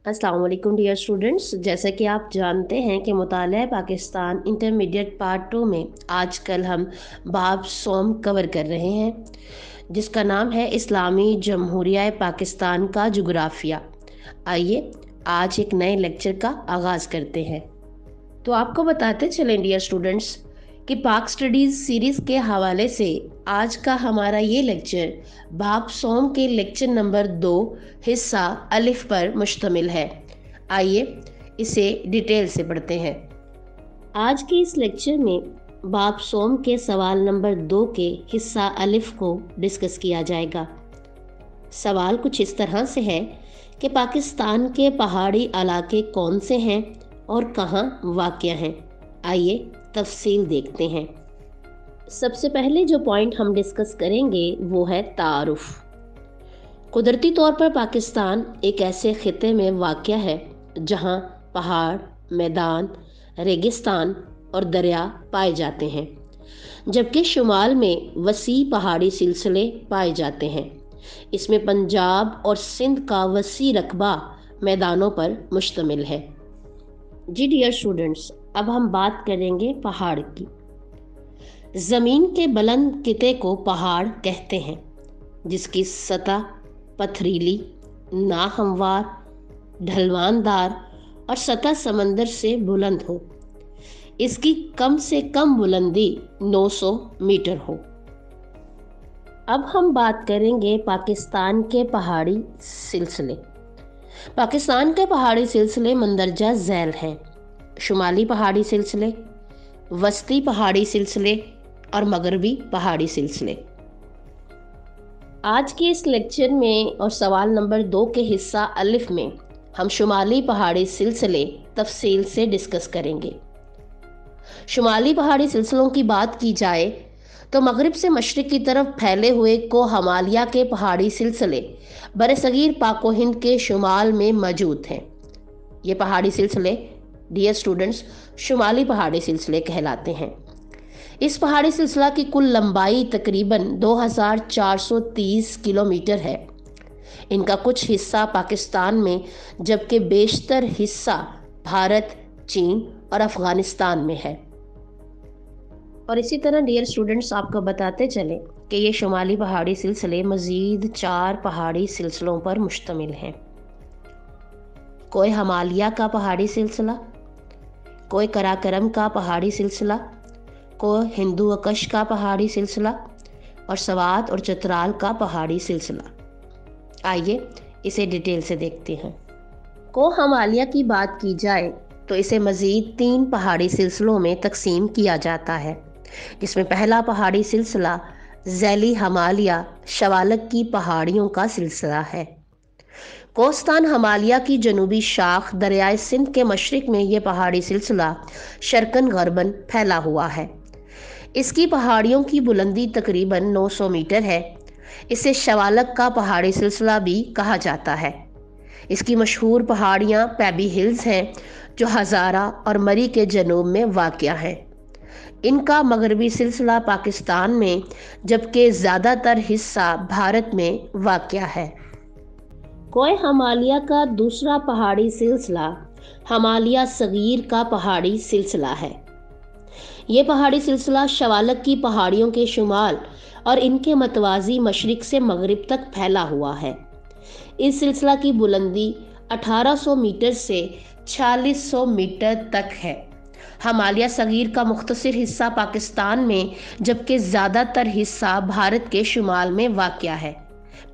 अस्सलाम वालेकुम dear students. जैसा कि आप जानते हैं कि मुतालिया पाकिस्तान इंटरमीडिएट पार्ट 2 में आजकल हम बाब सोम कवर कर रहे हैं, जिसका नाम है इस्लामी जमहूरिया पाकिस्तान का जुग्राफिया। आइए आज एक नए लेक्चर का आगाज़ करते हैं। तो आपको बताते चलें डियर स्टूडेंट्स कि पाक स्टडीज़ सीरीज़ के हवाले से आज का हमारा ये लेक्चर बाब सोम के लेक्चर नंबर 2 हिस्सा अलिफ पर मुश्तमिल है। आइए इसे डिटेल से पढ़ते हैं। आज के इस लेक्चर में बाब सोम के सवाल नंबर 2 के हिस्सा अलिफ को डिस्कस किया जाएगा। सवाल कुछ इस तरह से है कि पाकिस्तान के पहाड़ी इलाके कौन से हैं और कहाँ वाक़या हैं। आइए तफसील देखते हैं। सबसे पहले जो पॉइंट हम डिस्कस करेंगे वो है तारुफ। कुदरती तौर पर पाकिस्तान एक ऐसे खिते में वाक़या है जहाँ पहाड़, मैदान, रेगिस्तान और दरिया पाए जाते हैं, जबकि शुमाल में वसी पहाड़ी सिलसिले पाए जाते हैं। इसमें पंजाब और सिंध का वसी रकबा मैदानों पर मुश्तमिल है। जी डियर स्टूडेंट्स, अब हम बात करेंगे पहाड़ की। ज़मीन के बुलंद किते को पहाड़ कहते हैं, जिसकी सतह पथरीली, नाहमवार, ढलवानदार और सतह समंदर से बुलंद हो। इसकी कम से कम बुलंदी 900 मीटर हो। अब हम बात करेंगे पाकिस्तान के पहाड़ी सिलसिले। पाकिस्तान के पहाड़ी सिलसिले मंदरजा झैल हैं। शुमाली पहाड़ी सिलसिले, वस्ती पहाड़ी सिलसिले और मगरबी पहाड़ी सिलसिले। आज के इस लेक्चर में और सवाल नंबर 2 के हिस्सा अलिफ में हम शुमाली पहाड़ी सिलसिले तफसील से डिस्कस करेंगे। शुमाली पहाड़ी सिलसिलों की बात की जाए तो मगरिब से मशरिक की तरफ फैले हुए को हिमालय के पहाड़ी सिलसिले बरसगीर पाक व हिंद के शुमाल में मौजूद हैं। ये पहाड़ी सिलसिले डियर स्टूडेंट्स शुमाली पहाड़ी सिलसिले कहलाते हैं। इस पहाड़ी सिलसिला की कुल लंबाई तकरीबन 2430 किलोमीटर है। इनका कुछ हिस्सा पाकिस्तान में जबकि बेशतर हिस्सा भारत, चीन और अफगानिस्तान में है। और इसी तरह डियर स्टूडेंट्स आपको बताते चलें कि ये शुमाली पहाड़ी सिलसिले मज़ीद 4 पहाड़ी सिलसिलों पर मुश्तमिल हैं। कोई हिमालय का पहाड़ी सिलसिला, कोई कराकरम का पहाड़ी सिलसिला, कोई हिंदू अकश का पहाड़ी सिलसिला और सवात और चतराल का पहाड़ी सिलसिला। आइए इसे डिटेल से देखते हैं। को हिमालय की बात की जाए तो इसे मज़ीद 3 पहाड़ी सिलसिलों में तकसीम किया जाता है, जिसमें पहला पहाड़ी सिलसिला झैली हिमालय शवालक की पहाड़ियों का सिलसिला है। कोस्तान हिमालय की जनूबी शाख दरियाए सिंध के मशरिक में यह पहाड़ी सिलसिला शर्कन गरबन फैला हुआ है। इसकी पहाड़ियों की बुलंदी तकरीबन 900 मीटर है। इसे शवालक का पहाड़ी सिलसिला भी कहा जाता है। इसकी मशहूर पहाड़ियाँ पैबी हिल्स हैं, जो हज़ारा और मरी के जनूब में वाक़या है। इनका मगरबी सिलसिला पाकिस्तान में जबकि ज़्यादातर हिस्सा भारत में वाक़या है। कोई हिमालय का दूसरा पहाड़ी सिलसिला हिमालय सगीर का पहाड़ी सिलसिला है। ये पहाड़ी सिलसिला शवालक की पहाड़ियों के शुमाल और इनके मतवाज़ी मशरिक से मगरिब तक फैला हुआ है। इस सिलसिला की बुलंदी 1800 मीटर से 4600 मीटर तक है। हिमालय सगीर का मुख्तसर हिस्सा पाकिस्तान में जबकि ज़्यादातर हिस्सा भारत के शुमाल में वाक़या है।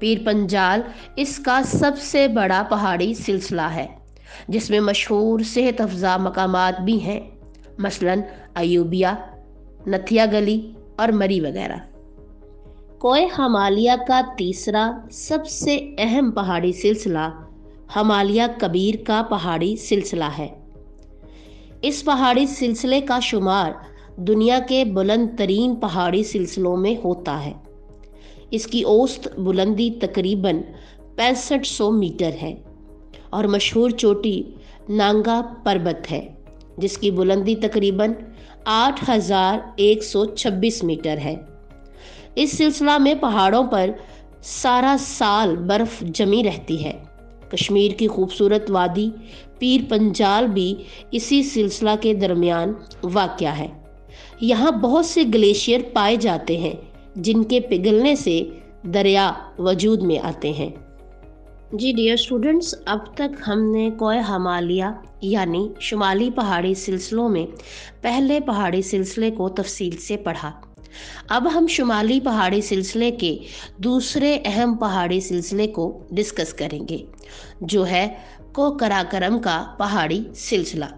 पीर पंजाल इसका सबसे बड़ा पहाड़ी सिलसिला है, जिसमें मशहूर सेहत अफजा मकामात भी हैं, मसलन अयूबिया, नथिया गली और मरी वगैरह। कोई हिमालय का तीसरा सबसे अहम पहाड़ी सिलसिला हिमालय कबीर का पहाड़ी सिलसिला है। इस पहाड़ी सिलसिले का शुमार दुनिया के बुलंद तरीन पहाड़ी सिलसिलों में होता है। इसकी औसत बुलंदी तकरीबन 6500 मीटर है और मशहूर चोटी नांगा पर्वत है, जिसकी बुलंदी तकरीबन 8126 मीटर है। इस सिलसिला में पहाड़ों पर सारा साल बर्फ जमी रहती है। कश्मीर की खूबसूरत वादी पीर पंजाल भी इसी सिलसिला के दरमियान वाक़या है। यहाँ बहुत से ग्लेशियर पाए जाते हैं जिनके पिघलने से दरिया वजूद में आते हैं। जी डियर स्टूडेंट्स, अब तक हमने कोह हिमालय यानी शुमाली पहाड़ी सिलसिलों में पहले पहाड़ी सिलसिले को तफसील से पढ़ा। अब हम शुमाली पहाड़ी सिलसिले के दूसरे अहम पहाड़ी सिलसिले को डिस्कस करेंगे, जो है कोह कराकरम का पहाड़ी सिलसिला।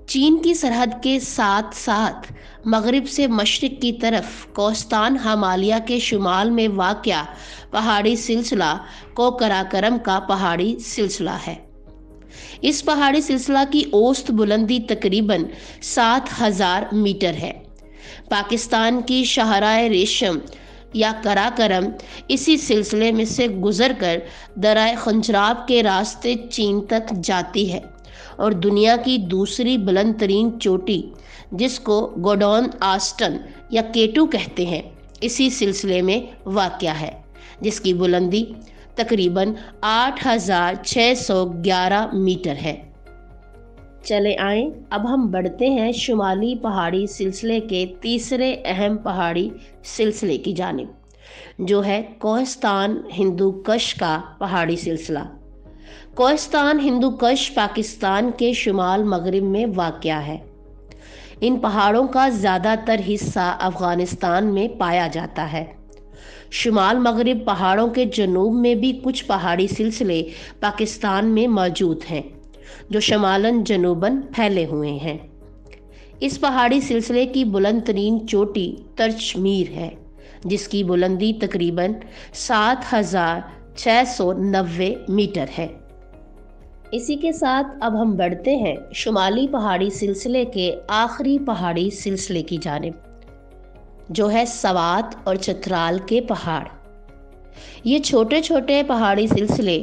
चीन की सरहद के साथ साथ मगरिब से मशरिक की तरफ कोस्तान हिमालय के शुमाल में वाक़या पहाड़ी सिलसिला कोह कराकरम का पहाड़ी सिलसिला है। इस पहाड़ी सिलसिला की औसत बुलंदी तकरीबन 7000 मीटर है। पाकिस्तान की शाहराए रेशम या कराकरम इसी सिलसिले में से गुजरकर दराए खंजराब के रास्ते चीन तक जाती है और दुनिया की दूसरी बुलंद तरीन चोटी, जिसको गोडोन आस्टन या केटू कहते हैं, इसी सिलसिले में वाक़या है, जिसकी बुलंदी तकरीबन 8611 मीटर है। चले आएं, अब हम बढ़ते हैं शुमाली पहाड़ी सिलसिले के तीसरे अहम पहाड़ी सिलसिले की जानिब, जो है कोहिस्तान हिंदू कश का पहाड़ी सिलसिला। कोहिस्तान हिंदू कश पाकिस्तान के शुमाल मगरिब में वाक़या है। इन पहाड़ों का ज़्यादातर हिस्सा अफ़गानिस्तान में पाया जाता है। शुमाल मगरिब पहाड़ों के जनूब में भी कुछ पहाड़ी सिलसिले पाकिस्तान में मौजूद हैं, जो शमालन जनूबन फैले हुए हैं। इस पहाड़ी सिलसिले की बुलंद तरीन चोटी तरचमीर है, जिसकी बुलंदी तकरीबन 7690 मीटर है। इसी के साथ अब हम बढ़ते हैं शुमाली पहाड़ी सिलसिले के आखिरी पहाड़ी सिलसिले की जानिब, जो है सवात और चतराल के पहाड़। ये छोटे छोटे पहाड़ी सिलसिले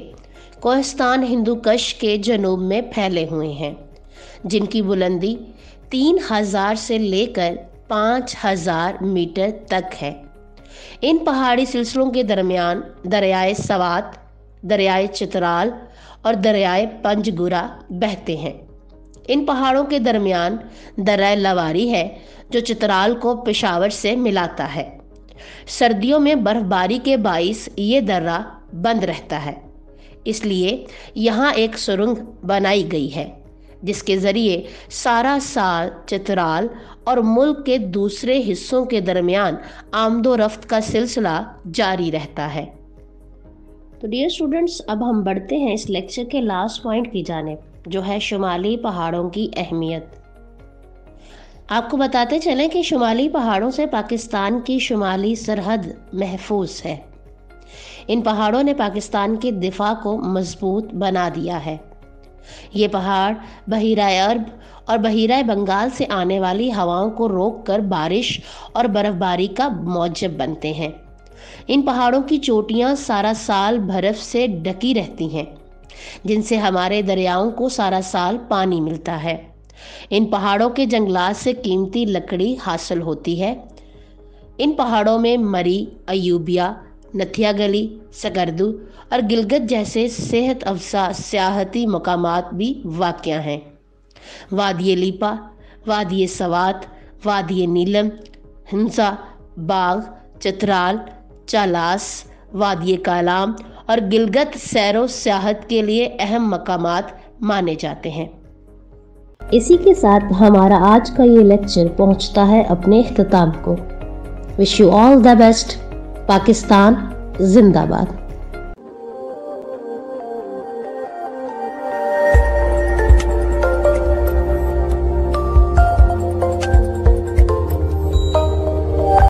कोहिस्तान हिंदू कश के जनूब में फैले हुए हैं, जिनकी बुलंदी 3000 से लेकर 5000 मीटर तक है। इन पहाड़ी सिलसिलों के दरमियान दरियाए सवात, दरियाए चितराल और दरियाए पंजगुरा बहते हैं। इन पहाड़ों के दरमियान दर्रा लवारी है, जो चितराल को पेशावर से मिलाता है। सर्दियों में बर्फबारी के बाइस ये दर्रा बंद रहता है, इसलिए यहाँ एक सुरंग बनाई गई है, जिसके ज़रिए सारा साल चितराल और मुल्क के दूसरे हिस्सों के दरमियान आमदो रफ्त का सिलसिला जारी रहता है। तो डियर स्टूडेंट्स, अब हम बढ़ते हैं इस लेक्चर के लास्ट पॉइंट की जानिब, जो है शुमाली पहाड़ों की अहमियत। आपको बताते चलें कि शुमाली पहाड़ों से पाकिस्तान की शुमाली सरहद महफूज है। इन पहाड़ों ने पाकिस्तान के दिफा को मजबूत बना दिया है। ये पहाड़ बहीरा अरब और बहीरा बंगाल से आने वाली हवाओं को रोककर बारिश और बर्फबारी का मौजब बनते हैं। इन पहाड़ों की चोटियां सारा साल बर्फ से ढकी रहती हैं, जिनसे हमारे दरियाओं को सारा साल पानी मिलता है। इन पहाड़ों के जंगलात से कीमती लकड़ी हासिल होती है। इन पहाड़ों में मरी, अयूबिया, नथिया गली, सकरदू और गिलगित जैसे सेहत अफजा सियाहती मकामात भी वाक़या हैं। वादिये लीपा, वादिये सवात, वादिये नीलम, हिंसा, बाग, चितराल, चालास, वादिये कालाम और गिलगित सैरो सियाहत के लिए अहम मकामात माने जाते हैं। इसी के साथ हमारा आज का ये लेक्चर पहुंचता है अपने इख्तिताम को। Wish you all the best. Pakistan जिंदाबाद।